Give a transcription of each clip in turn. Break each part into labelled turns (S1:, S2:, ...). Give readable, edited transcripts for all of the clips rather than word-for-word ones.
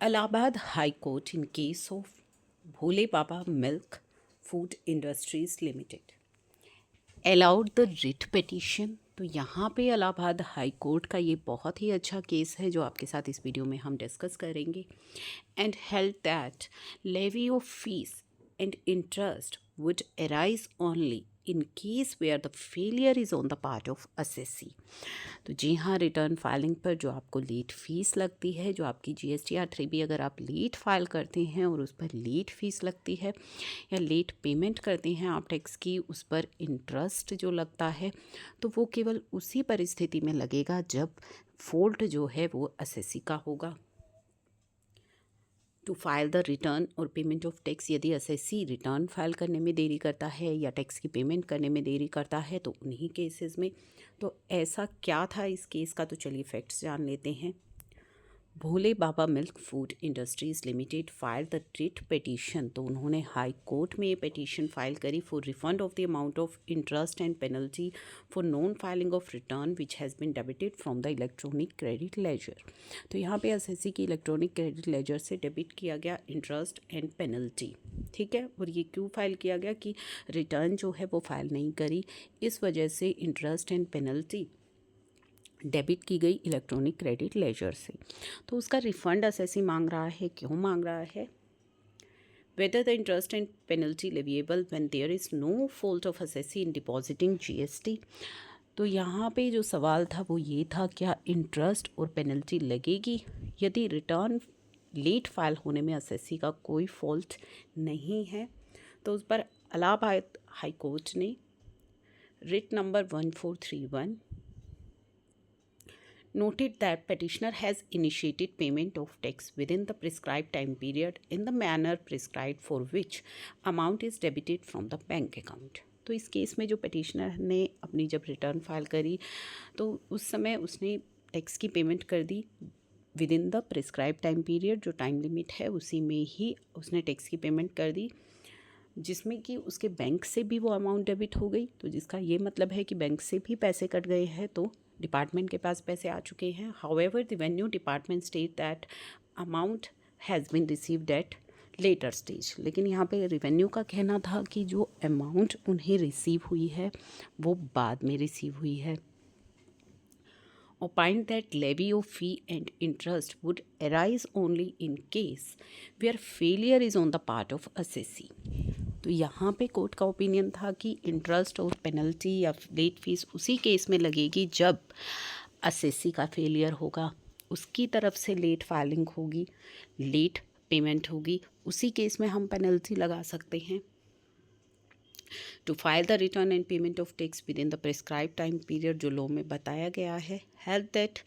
S1: Allahabad High Court in case of Bhole Baba Milk Food Industries Limited allowed the writ petition। तो यहाँ पे Allahabad high court का ये बहुत ही अच्छा केस है जो आपके साथ इस वीडियो में हम डिस्कस करेंगे। And held that levy of fees and interest would arise only in case where the failure is on the part of assessee. तो जी हाँ, रिटर्न फाइलिंग पर जो आपको लेट फीस लगती है, जो आपकी GST R3B अगर आप लेट फाइल करते हैं और उस पर लेट फीस लगती है या लेट पेमेंट करते हैं आप टैक्स की, उस पर इंटरेस्ट जो लगता है, तो वो केवल उसी परिस्थिति में लगेगा जब फॉल्ट जो है वो असेसी का होगा। टू फाइल द रिटर्न और पेमेंट ऑफ टैक्स, यदि असेसी रिटर्न फाइल करने में देरी करता है या टैक्स की पेमेंट करने में देरी करता है तो उन्हीं केसेस में। तो ऐसा क्या था इस केस का, तो चलिए फैक्ट्स जान लेते हैं। Bhole Baba milk food industries limited file the writ petition. तो उन्होंने हाई कोर्ट में ये पिटीशन फाइल करी for refund of the amount of interest and penalty for non filing of return which has been debited from the electronic credit ledger. तो यहाँ पे SSC की electronic credit ledger से debit किया गया इंटरेस्ट एंड पेनल्टी, ठीक है। और ये क्यों फाइल किया गया कि रिटर्न जो है वो फाइल नहीं करी, इस वजह से इंटरेस्ट एंड पेनल्टी डेबिट की गई इलेक्ट्रॉनिक क्रेडिट लेजर से। तो उसका रिफंड असेसी मांग रहा है। क्यों मांग रहा है? Whether the interest and penalty leviable when there is no fault of assessee in depositing GST। तो यहाँ पे जो सवाल था वो ये था, क्या इंटरेस्ट और पेनल्टी लगेगी यदि रिटर्न लेट फाइल होने में असेसी का कोई फॉल्ट नहीं है। तो उस पर इलाहाबाद हाई कोर्ट ने writ number 1431 noted that petitioner has initiated payment of tax within the prescribed time period in the manner prescribed for which amount is debited from the bank account। तो इस case में जो petitioner ने अपनी जब return file करी तो उस समय उसने टैक्स की पेमेंट कर दी within the prescribe time period, जो टाइम लिमिट है उसी में ही उसने टैक्स की पेमेंट कर दी, जिसमें कि उसके बैंक से भी वो अमाउंट डेबिट हो गई। तो जिसका ये मतलब है कि बैंक से भी पैसे कट गए हैं तो डिपार्टमेंट के पास पैसे आ चुके हैं। However the revenue department state that amount has been received at later stage. लेकिन यहाँ पे रेवेन्यू का कहना था कि जो अमाउंट उन्हें रिसीव हुई है वो बाद में रिसीव हुई है। opined that levy of fee and interest would arise only in case where failure is on the part of assessee। तो यहाँ पे कोर्ट का ओपिनियन था कि इंटरेस्ट और पेनल्टी या लेट फीस उसी केस में लगेगी जब असेसी का फेलियर होगा, उसकी तरफ से लेट फाइलिंग होगी, लेट पेमेंट होगी, उसी केस में हम पेनल्टी लगा सकते हैं। To file the return and payment of tax within the prescribe time period जो लॉ में बताया गया है। Held that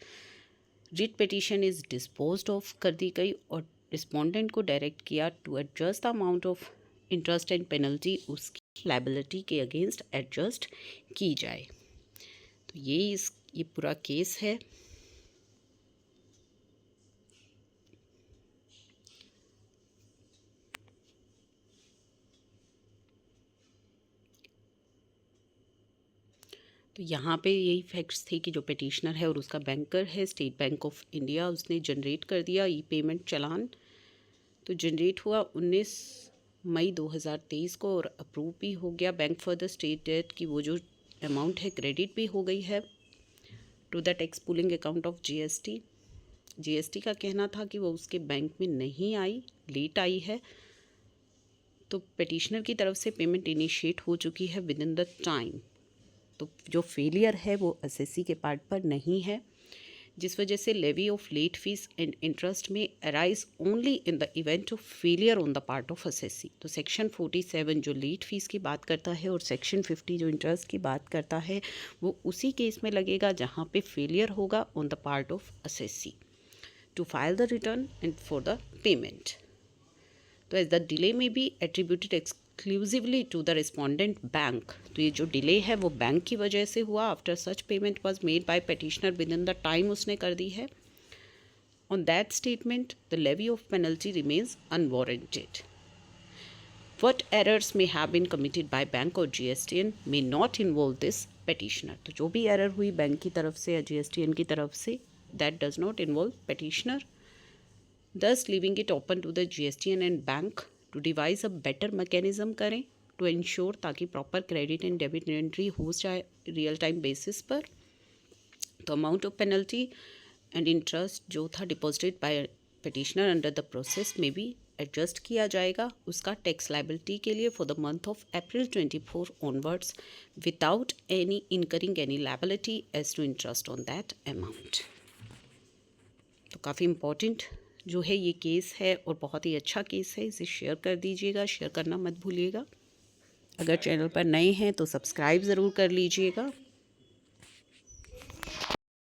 S1: writ petition is disposed of कर दी गई और रिस्पोंडेंट को डायरेक्ट किया to adjust the amount of interest and penalty उसकी लायबिलिटी के अगेंस्ट एडजस्ट की जाए। तो ये पूरा केस है। तो यहाँ पे यही फैक्ट्स थे कि जो पिटिशनर है और उसका बैंकर है स्टेट बैंक ऑफ इंडिया, उसने जनरेट कर दिया ई पेमेंट चालान। तो जनरेट हुआ 19 मई 2023 को और अप्रूव भी हो गया। बैंक फर्दर स्टेटेड कि वो जो अमाउंट है क्रेडिट भी हो गई है to the tax pooling account of GST का कहना था कि वो उसके बैंक में नहीं आई, लेट आई है। तो पिटिशनर की तरफ से पेमेंट इनिशिएट हो चुकी है विद इन द टाइम। तो जो फेलियर है वो असेसी के पार्ट पर नहीं है, जिस वजह से levy of late fees and interest may arise only in the event of failure on the part of assessee. तो सेक्शन 47 जो लेट फीस की बात करता है और सेक्शन 50 जो इंटरेस्ट की बात करता है वो उसी केस में लगेगा जहाँ पे फेलियर होगा on the part of assessee to file the return and for the payment. तो as the delay may be attributed exclusively to the respondent bank. तो ये जो डिले है वो बैंक की वजह से हुआ। After such payment was made by petitioner within the time उसने कर दी है। On that statement the levy of penalty remains unwarranted. What errors may have been committed by bank और GSTN may not involve this petitioner. तो जो भी error हुई bank की तरफ से या GSTN की तरफ say that does not involve petitioner. thus leaving it open to the GSTN and bank to devise a better mechanism करें to ensure ताकि proper credit and debit entry हो जाए real time basis पर। तो amount of penalty and interest जो था deposited bye petitioner under the process में भी एडजस्ट किया जाएगा उसका टैक्स लाइबिलिटी के लिए for the month of April 24 onwards without any incurring any liability as to interest on that amount. तो काफ़ी इम्पॉर्टेंट जो है ये केस है और बहुत ही अच्छा केस है, इसे शेयर कर दीजिएगा, शेयर करना मत भूलिएगा। अगर चैनल पर नए हैं तो सब्सक्राइब ज़रूर कर लीजिएगा।